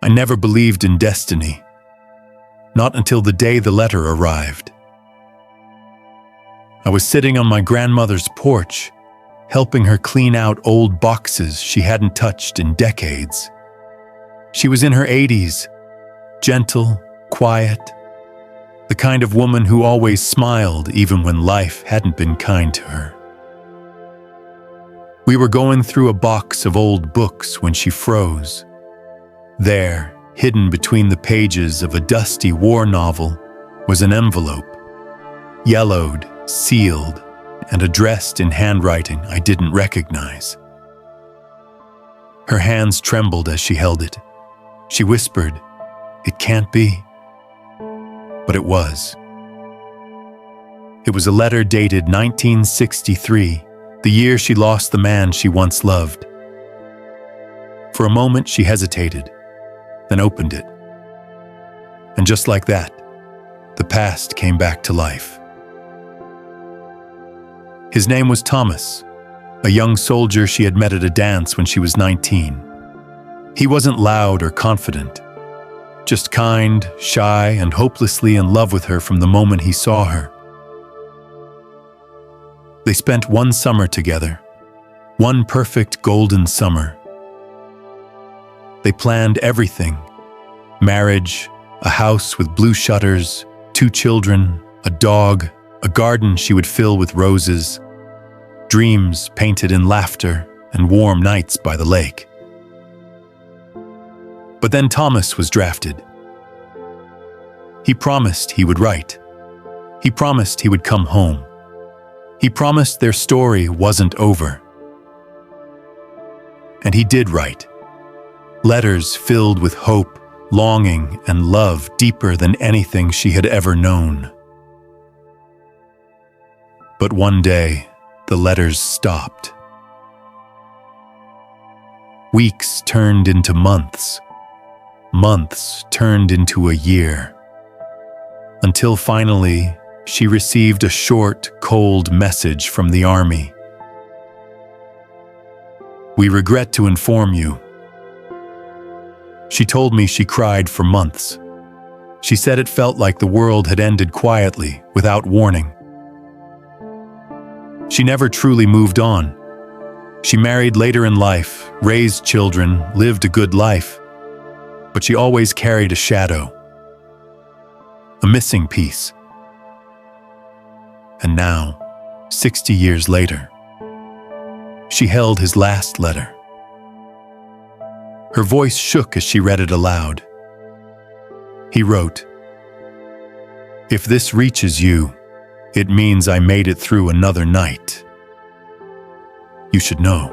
I never believed in destiny. Not until the day the letter arrived. I was sitting on my grandmother's porch, helping her clean out old boxes she hadn't touched in decades. She was in her 80s, gentle, quiet, the kind of woman who always smiled even when life hadn't been kind to her. We were going through a box of old books when she froze. There, hidden between the pages of a dusty war novel, was an envelope, yellowed, sealed, and addressed in handwriting I didn't recognize. Her hands trembled as she held it. She whispered, "It can't be." But it was. It was a letter dated 1963, the year she lost the man she once loved. For a moment she hesitated, then opened it. And just like that, the past came back to life. His name was Thomas, a young soldier she had met at a dance when she was 19. He wasn't loud or confident, just kind, shy, and hopelessly in love with her from the moment he saw her. They spent one summer together, one perfect golden summer. They planned everything: marriage, a house with blue shutters, 2 children, a dog, a garden she would fill with roses, dreams painted in laughter, and warm nights by the lake. But then Thomas was drafted. He promised he would write. He promised he would come home. He promised their story wasn't over. And he did write. Letters filled with hope, longing, and love deeper than anything she had ever known. But one day, the letters stopped. Weeks turned into months. Months turned into a year. Until finally, she received a short, cold message from the army. "We regret to inform you." She told me she cried for months. She said it felt like the world had ended quietly, without warning. She never truly moved on. She married later in life, raised children, lived a good life. But she always carried a shadow, a missing piece. And now, 60 years later, she held his last letter. Her voice shook as she read it aloud. He wrote, "If this reaches you, it means I made it through another night. You should know,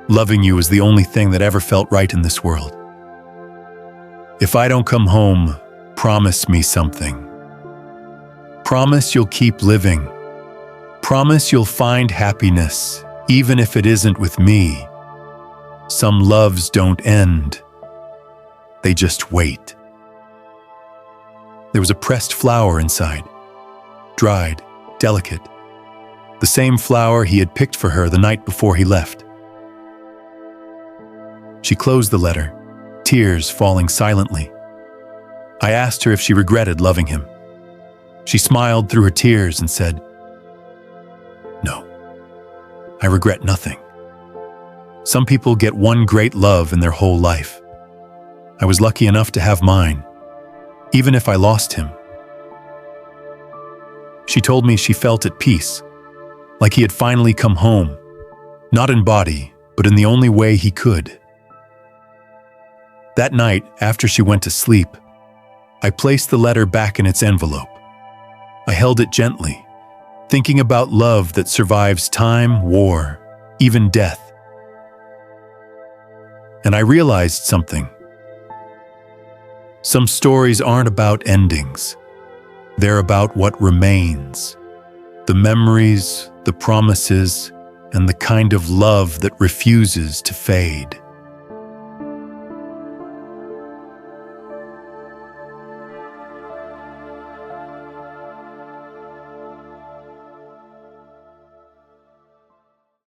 loving you is the only thing that ever felt right in this world. If I don't come home, promise me something. Promise you'll keep living. Promise you'll find happiness, even if it isn't with me. Some loves don't end. They just wait." There was a pressed flower inside, dried, delicate. The same flower he had picked for her the night before he left. She closed the letter, tears falling silently. I asked her if she regretted loving him. She smiled through her tears and said, "No, I regret nothing. Some people get one great love in their whole life. I was lucky enough to have mine, even if I lost him." She told me she felt at peace, like he had finally come home, not in body, but in the only way he could. That night, after she went to sleep, I placed the letter back in its envelope. I held it gently, thinking about love that survives time, war, even death. And I realized something. Some stories aren't about endings. They're about what remains. The memories, the promises, and the kind of love that refuses to fade.